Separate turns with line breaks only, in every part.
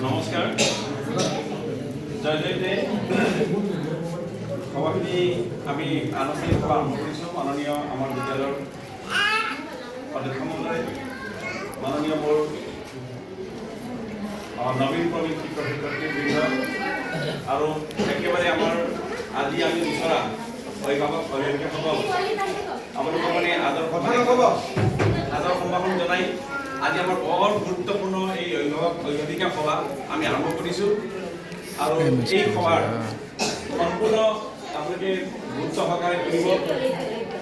নমস্কাৰ জয়জয়তে সভাখিনি আমি আনুষ্ঠানিক সভা আৰম্ভ কৰিছোঁ। মাননীয় আমাৰ বিদ্যালয়ৰ অধ্যক্ষ মহোদয়, মাননীয় মোৰ নবীন প্ৰবীণ শিক্ষক শিক্ষয়িত্ৰীবৃন্দ আৰু একেবাৰে আমাৰ আজি আমি বিচৰা অভিভাৱক অভিভাৱিকাসকল আপোনালোকক মানে আদৰ সম্ভাষণ জনাই আজি আমাৰ বৰ গুৰুত্বপূৰ্ণ এই অভিভাৱক অভিভাৱিকা সভা আমি আৰম্ভ কৰিছোঁ। আৰু এই সভাৰ সম্পূৰ্ণ আপোনালোকে গুৰুত্ব সহকাৰে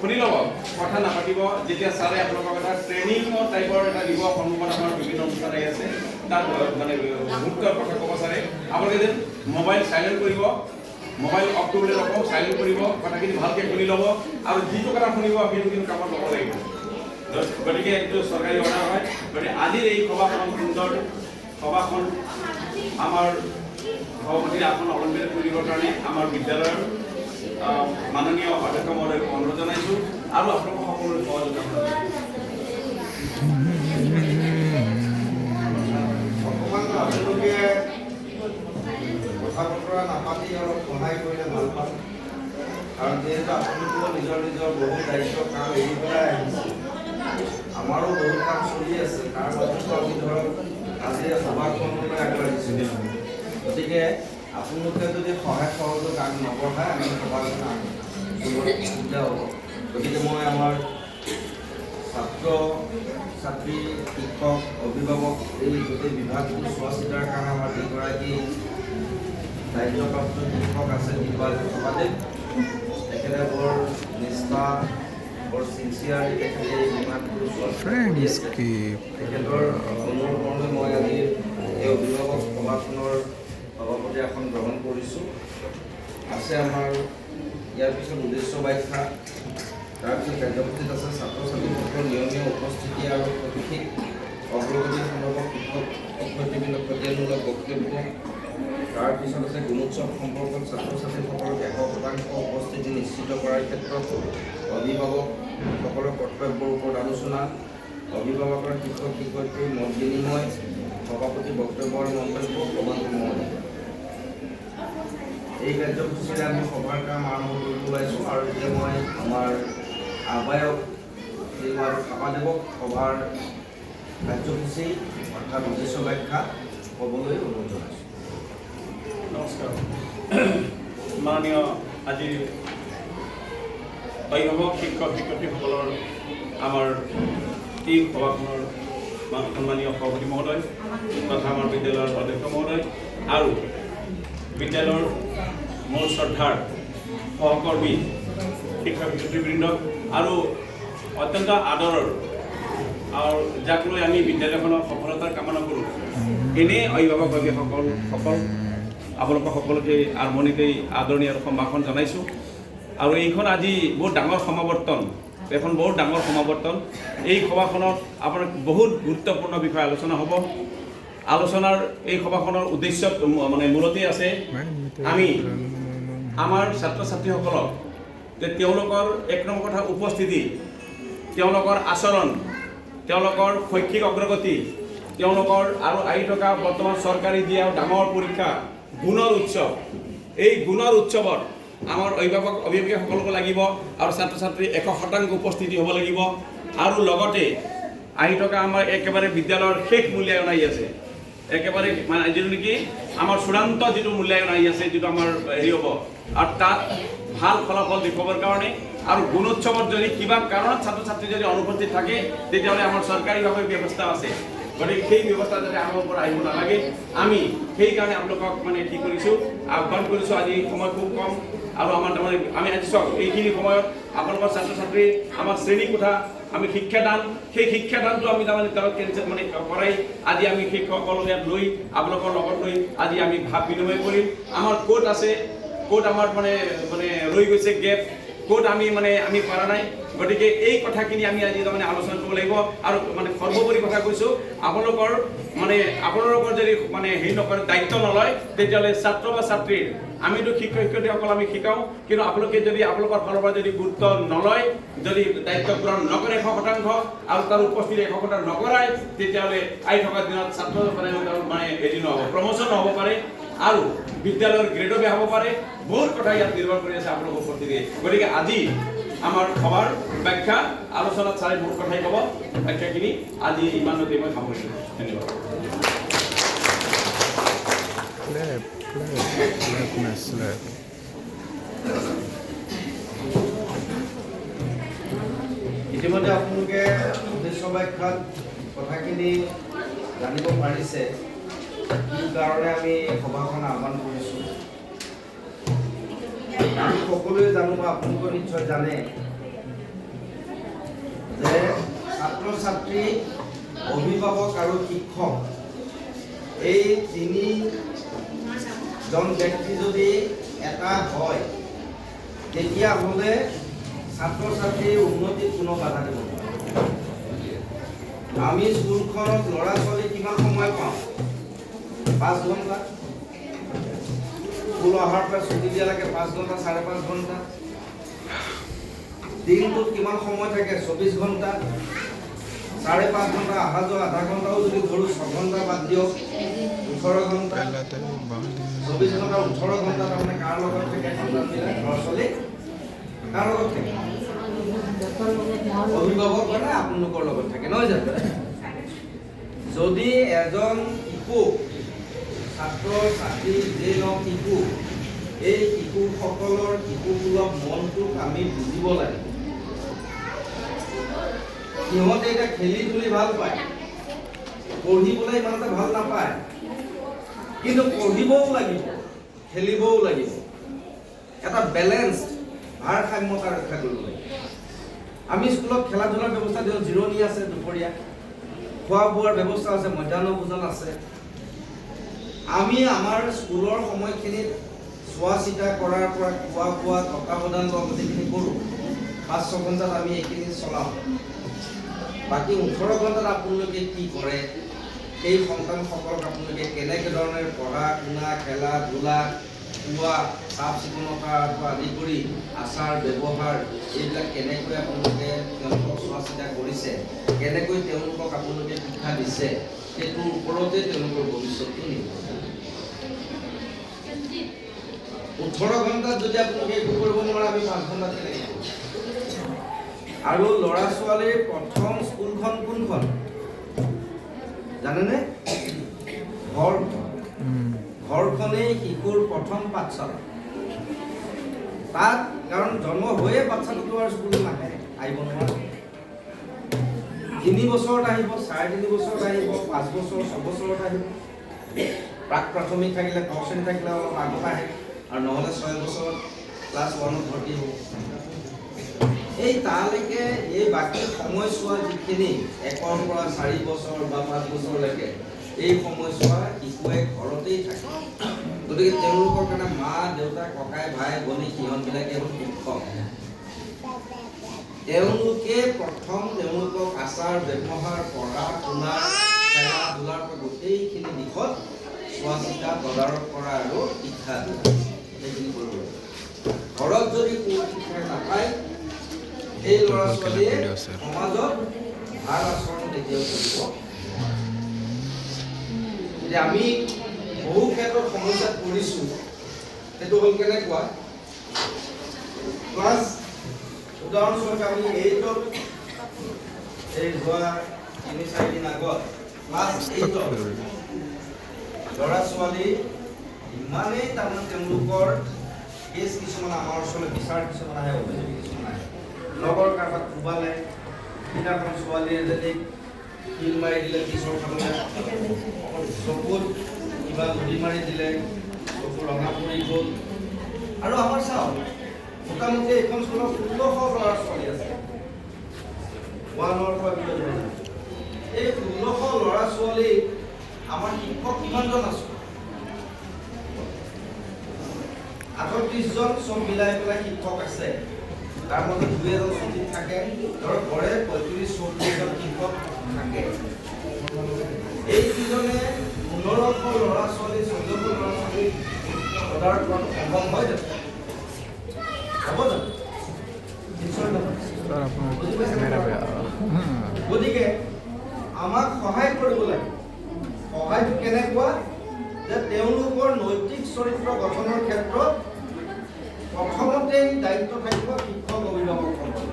শুনি ল'ব, কথা নাপাতিব। যেতিয়া ছাৰে আপোনালোকক এটা ট্ৰেইনিঙৰ টাইপৰ এটা দিব, সন্মুখত আমাৰ বিভিন্ন অনুষ্ঠান আহি আছে, তাত মানে গুৰুত্বৰ কথা ক'ব ছাৰে। আপোনালোকে যেন মোবাইল চাইলেণ্ট কৰিব, মোবাইল অফ কৰিবলৈ নকওঁ, চাইলেণ্ট কৰিব, কথাখিনি ভালকৈ শুনি ল'ব আৰু যিটো কথা শুনিব সেইটো কিন্তু কামত ল'ব লাগিব। গতিকে এইটো চৰকাৰী অৰ্ডাৰ হয়। গতিকে আজিৰ এই সভাখন সুন্দৰ সভাখন আমাৰ সভাপতিৰ আসন অলম্বিত কৰিবৰ কাৰণে আমাৰ বিদ্যালয়ৰ মাননীয় অধ্যক্ষ মহোদয়ক অনুৰোধ জনাইছোঁ আৰু আপোনালোকক সকলোৰে সহযোগিতা
আপোনালোকে কথা বতৰা নাপাতি অলপ সহায় কৰিলে ভাল পাম। কাৰণ যিহেতু আপোনালোকেও নিজৰ নিজৰ বহুত দায়িত্ব কাম এৰি পেলাই আহিছে, আমাৰো বহুত কাম চলি আছে, তাৰ মাজতো আমি ধৰক আজি সভাখনলৈ আগবাঢ়িছোঁ। গতিকে আপোনালোকে যদি সহায় সহযোগ আগ নবঢ়ায় আমি সভাখন অসুবিধা হ'ব। গতিকে মই আমাৰ ছাত্ৰ ছাত্ৰী, শিক্ষক, অভিভাৱক এই গোটেই বিভাগটো চোৱা চিতাৰ কাৰণে আমাৰ যিগৰাকী দায়িত্বপ্ৰাপ্ত শিক্ষক আছে সভাদেৱ, তেখেতে বৰ নিষ্ঠা, বৰ চিনচিয়াৰলি তেখেতে এই বিভাগটো চোৱা তেখেতৰ অনুসৰণে মই আজি এই অভিভাৱক সভাখনৰ সভাপতি আসন গ্ৰহণ কৰিছোঁ। আছে আমাৰ ইয়াৰ পিছত উদ্দেশ্য ব্যাখ্যা, তাৰপিছত কাৰ্যসূচীত আছে ছাত্ৰ ছাত্ৰীসকলৰ নিয়মীয়া উপস্থিতি আৰু শৈক্ষিক অগ্ৰগতি সন্দৰ্ভত শিক্ষক শিক্ষয়িত্ৰীবিলাক প্ৰতিষ্ঠানমূলক বক্তব্য, তাৰপিছত আছে গুণোৎসৱ সম্পৰ্কত ছাত্ৰ ছাত্ৰীসকলৰ 100% উপস্থিতি নিশ্চিত কৰাৰ ক্ষেত্ৰত অভিভাৱকসকলৰ কৰ্তব্যৰ ওপৰত আলোচনা, অভিভাৱকৰ শিক্ষক শিক্ষয়িত্ৰীৰ মত বিনিময়, সভাপতি বক্তব্য আৰু মন্তব্য, প্ৰমাণ মহোদয়। এই কাৰ্যসূচীৰে আমি সভাৰ কাম আৰম্ভ কৰিব ওলাইছোঁ। আৰু এতিয়া মই আমাৰ আহ্বায়ক আৰু সভাদেৱক সভাৰ কাৰ্যসূচী অৰ্থাৎ উদ্দেশ্য ব্যাখ্যা ক'বলৈ অনুৰোধ জনাইছোঁ।
নমস্কাৰ। মাননীয় আজিৰ অভিভাৱক শিক্ষক শিক্ষয়িত্ৰীসকলৰ আমাৰ এই সভাখনৰ সন্মানীয় সভাপতি মহোদয় তথা আমাৰ বিদ্যালয়ৰ অধ্যক্ষ মহোদয় আৰু বিদ্যালয়ৰ মূল শ্ৰদ্ধাৰ সহকৰ্মী শিক্ষক শিক্ষয়িত্ৰীবৃন্দ আৰু অত্যন্ত আদৰৰ আৰু যাক লৈ আমি বিদ্যালয়খনৰ সফলতাৰ কামনা কৰোঁ এনে অভিভাৱক অভিভাৱকসকল আপোনালোকক সকলোকে আৰম্ভণিতেই আদৰণি আৰু সম্ভাষণ জনাইছোঁ। আৰু এইখন আজি বহুত ডাঙৰ সমাৱৰ্তন, এখন বহুত ডাঙৰ সমাৱৰ্তন। এই সভাখনত আপোনাৰ বহুত গুৰুত্বপূৰ্ণ বিষয় আলোচনা হ'ব। আলোচনাৰ এই সভাখনৰ উদ্দেশ্য মানে মূলতেই আছে আমি আমাৰ ছাত্ৰ ছাত্ৰীসকলক যে তেওঁলোকৰ এক নম্বৰ কথা উপস্থিতি, তেওঁলোকৰ আচৰণ, তেওঁলোকৰ শৈক্ষিক অগ্ৰগতি, তেওঁলোকৰ আৰু আহি থকা বৰ্তমান চৰকাৰী দিয়া ডাঙৰ পৰীক্ষা গুণৰ উৎসৱ, এই গুণৰ উৎসৱত আমাৰ অভিভাৱক অভিভাৱিকাসকলকো লাগিব আৰু ছাত্ৰ ছাত্ৰী 100% উপস্থিতি হ'ব লাগিব। আৰু লগতে আহি থকা আমাৰ একেবাৰে বিদ্যালয়ৰ শেষ মূল্যায়ন আহি আছে, একেবাৰে মানে যিটো নেকি আমাৰ চূড়ান্ত যিটো মূল্যায়ন আহি আছে, যিটো আমাৰ হেৰি হ'ব, আৰু তাত ভাল ফলাফল দেখুৱাবৰ কাৰণে আৰু গুণোৎসৱত যদি কিবা কাৰণত ছাত্ৰ ছাত্ৰী যদি অনুপস্থিত থাকে তেতিয়াহ'লে আমাৰ চৰকাৰীভাৱে ব্যৱস্থা আছে। গতিকে সেই ব্যৱস্থা যাতে আমাৰ পৰা আহিব নালাগে, আমি সেইকাৰণে আপোনালোকক মানে কি কৰিছোঁ, আহ্বান কৰিছোঁ। আজি সময় খুব কম আৰু আমাৰ তাৰমানে আমি আজি চাওক এইখিনি সময়ত আপোনালোকৰ ছাত্ৰ ছাত্ৰী আমাৰ শ্ৰেণী কোঠা আমি শিক্ষাদান, সেই শিক্ষাদানটো আমি তাৰমানে মানে কৰাই আজি আমি শিক্ষকসকলক ইয়াত লৈ আপোনালোকৰ লগত লৈ আজি আমি ভাৱ বিনিময় কৰিম। আমাৰ ক'ত আছে, ক'ত আমাৰ মানে ৰৈ গৈছে গেপ, ক'ত আমি পৰা নাই। গতিকে এই কথাখিনি আমি আজি তাৰমানে আলোচনা কৰিব লাগিব। আৰু সৰ্বোপৰি কথা কৈছোঁ, আপোনালোকৰ যদি হেৰি নকৰে, দায়িত্ব নলয়, তেতিয়াহ'লে ছাত্ৰ বা ছাত্ৰীৰ আমিতো শিক্ষক শিক্ষয়িত্ৰীসকল আমি শিকাওঁ, কিন্তু আপোনালোকে যদি আপোনালোকৰ ফালৰ পৰা যদি গুৰুত্ব নলয়, যদি দায়িত্ব গ্ৰহণ নকৰে 100% আৰু তাৰ উপস্থিতি 100% নকৰায়, তেতিয়াহ'লে আহি থকা দিনত ছাত্ৰ হেৰি নহ'ব, প্ৰমোচন নহ'ব পাৰে আৰু বিদ্যালয়ৰ গ্ৰেডো বেয়া হ'ব পাৰে। বহুত কথা ইয়াত নিৰ্ভৰ কৰি আছে আপোনালোকৰ উপস্থিতি। গতিকে আজি আমাৰ সভাৰ ব্যাখ্যা আলোচনাত চাই বহুত কথাই ক'ব। ব্যাখ্যাখিনি আজি ইমানতে মই সামৰিছোঁ। ধন্যবাদ।
ইতিমধ্যে আপোনালোকে উদ্দেশ্য ব্যাখ্যাত কথাখিনি জানিব পাৰিছে, কি কাৰণে আমি সভাখন আহ্বান কৰিছোঁ। আমি সকলোৱে জানো বা আপোনালোকে নিশ্চয় জানে যে ছাত্ৰ ছাত্ৰী, অভিভাৱক আৰু শিক্ষক এই তিনিজন ব্যক্তি যদি এটা হয়, তেতিয়াহ'লে ছাত্ৰ ছাত্ৰীৰ উন্নতিত কোনো বাধা দিব নোৱাৰে। আমি স্কুলখনত ল'ৰা ছোৱালী কিমান সময় পাওঁ? 5 ঘণ্টা। স্কুল অহাৰ পৰা ছুটি দিয়ালৈকে 5 ঘণ্টা, 5.5 ঘণ্টা। দিনটোত কিমান সময় থাকে? 24 ঘণ্টা। 5.5 ঘণ্টা অহা যোৱা, আধা ঘণ্টাও যদি ধৰোঁ, 6 ঘণ্টা বাদ দিয়ক, 18 ঘণ্টা। 24 ঘণ্টা 18 ঘণ্টা তাৰমানে কাৰ লগত থাকে? ল'ৰা ছোৱালী কাৰ লগত থাকে? অভিভাৱক মানে আপোনালোকৰ লগত থাকে, নহয় জানো? যদি এজন শিশু, ছাত্ৰ ছাত্ৰী যে নহওক শিশু, এই শিশুসকলৰ শিশুসুলভ মনটোক আমি বুজিব লাগে। সিহঁতে এতিয়া খেলি ধূলি ভাল পায়, পঢ়িবলৈ ইমান এটা ভাল নাপায়, কিন্তু পঢ়িবও লাগিব, খেলিবও লাগিব। এটা বেলেঞ্চ, ভাৰসাম্যতা ৰক্ষা কৰিব লাগিব। আমি স্কুলত খেলা ধূলাৰ ব্যৱস্থা দিওঁ, জিৰণি আছে দুপৰীয়া, খোৱা বোৱাৰ ব্যৱস্থা আছে, মধ্যাহ্ন ভোজন আছে। আমি আমাৰ স্কুলৰ সময়খিনিত চোৱা চিতা কৰাৰ পৰা খোৱা বোৱা, তত্বাৱধান লোৱা গোটেইখিনি কৰোঁ। 5-6 ঘণ্টাত আমি এইখিনি চলাওঁ। বাকী 18 ঘণ্টাত আপোনালোকে কি কৰে? সেই সন্তানসকলক আপোনালোকে কেনেকৈ ধৰণে পঢ়া শুনা, খেলা ধূলা, খোৱা, চাফ চিকুণতাৰ পৰা আদি কৰি আচাৰ ব্যৱহাৰ, এইবিলাক কেনেকৈ আপোনালোকে তেওঁলোকক চোৱা চিতা কৰিছে, কেনেকৈ তেওঁলোকক আপোনালোকে শিক্ষা দিছে, সেইটোৰ ওপৰতে তেওঁলোকৰ ভৱিষ্যতটো নিৰ্ভৰ কৰে। 18 ঘণ্টাত যদি আপোনালোকে একো কৰিব নোৱাৰে, আমি 5 ঘণ্টাত কেনেকৈ কৰোঁ? আৰু ল'ৰা ছোৱালীৰ প্ৰথম স্কুলখন কোনখন জানেনে? ঘৰখনেই শিশুৰ প্ৰথম পাঠশালা। তাত কাৰণ জন্ম হৈয়ে বাচ্চাটো আৰু স্কুল নাহে, আহিব নোৱাৰে। 3 বছৰত আহিব, 3.5 বছৰত আহিব, 5 বছৰ, 6 বছৰত আহিব। প্ৰাক প্ৰাথমিক থাকিলে, ক শ্ৰেণী থাকিলে অলপ আগত আহে, আৰু নহ'লে 6 বছৰত ক্লাছ 1ত ভৰ্তি হ'ব। এই তালৈকে এই বাকী সময়ছোৱা যিখিনি 1ৰ পৰা 4 বছৰ বা 5 বছৰলৈকে, এই সময়ছোৱা শিশুৱে ঘৰতেই থাকে। গতিকে তেওঁলোকৰ কাৰণে মা দেউতা, ককাই ভাই ভনী, সিহঁতবিলাকে হ'ল শিক্ষক। তেওঁলোকে প্ৰথম তেওঁলোকক আচাৰ ব্যৱহাৰ, পঢ়া শুনা, খেলা ধূলাৰ পৰা গোটেইখিনি দিশত চোৱা চিতা, তদাৰক কৰা আৰু শিক্ষা দিয়া, সেইখিনি কৰিব লাগে। ঘৰত যদি শিক্ষা নাপায়, এই ল'ৰা ছোৱালীয়ে সমাজত ভাল আচৰণ তেতিয়াও কৰিব। এতিয়া আমি বহু ক্ষেত্ৰত সমস্যাত পৰিছোঁ। সেইটো হ'ল কেনেকুৱা? ক্লাছ উদাহৰণস্বৰূপে আমি 8ত, এই যোৱা 3-4 দিন আগত ক্লাছ 8ত ল'ৰা ছোৱালী ইমানেই তাৰমানে তেওঁলোকৰ কেছ কিছুমান আমাৰ ওচৰলৈ, বিচাৰ কিছুমান আহে, অভিযোগ কিছুমান আহে। লগৰ কাৰোবাক কোবালে, সিদিনাখন ছোৱালীয়ে যদি শিল মাৰি দিলে পিছৰ ফালে, চকুত কিবা নদী মাৰি দিলে, চকু ৰঙা পৰি গ'ল। আৰু আমাৰ চাওক, মোটামুটি এইখন স্কুলত 1600 ল'ৰা ছোৱালী আছে, 1ৰ পৰা 20 লৈকে। এই 1600 ল'ৰা ছোৱালী আমাৰ শিক্ষক কিমানজন আছে? 38জন, চব মিলাই পেলাই শিক্ষক আছে। তাৰ মাজত দুই এজন ছুটীত থাকে, ধৰক ঘৰে 35-40জন শিক্ষক থাকে। এইকেইজনে 1500 ল'ৰা-ছোৱালী 1400 ল'ৰা-ছোৱালী পদাৰ পৰা সম্ভৱ হয় জানো? হ'ব জানো? নিশ্চয় নহয়। গতিকে আমাক সহায় কৰিব লাগে। সহায়টো কেনেকুৱা যে তেওঁলোকৰ নৈতিক চৰিত্ৰ গঠনৰ ক্ষেত্ৰত প্ৰথমতেই দায়িত্ব থাকিব শিক্ষক অভিভাৱকসকলৰ।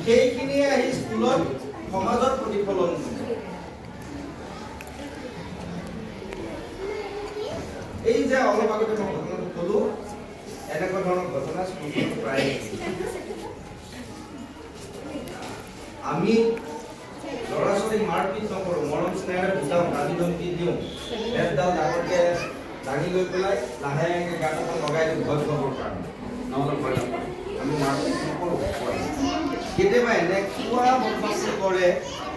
সেইখিনিয়ে আহি স্কুলত সমাজত প্ৰতিফলন কৰে। এই যে অলপ আগতে মই ঘটনাটো ক'লো, এনেকুৱা ধৰণৰ ঘটনা স্কুলত প্ৰায় আমি ল'ৰা-ছোৱালীক মাৰপিট নকৰোঁ, মৰম স্নেহেৰে বুজাওঁ, দাবী ধমকি দিওঁ, বেতডাল ডাঙৰকৈ দাঙি লৈ পেলাই লাহেকৈ গাত এখন লগাই দিওঁ ভয় খুৱাবৰ কাৰণে, নহ'লে ভয় নাপায়। আমি মাৰপিট নকৰোঁ। কেতিয়াবা এনেকুৱা বদমাচি কৰে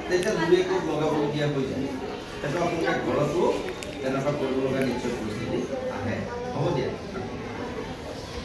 তেতিয়া দুই একোট লগাবলগীয়া হৈ যায়। সেইটো আপোনালোকে ঘৰতো তেনেকুৱা কৰিবলগীয়া নিশ্চয় পৰিস্থিতি আহে। হ'ব দিয়া।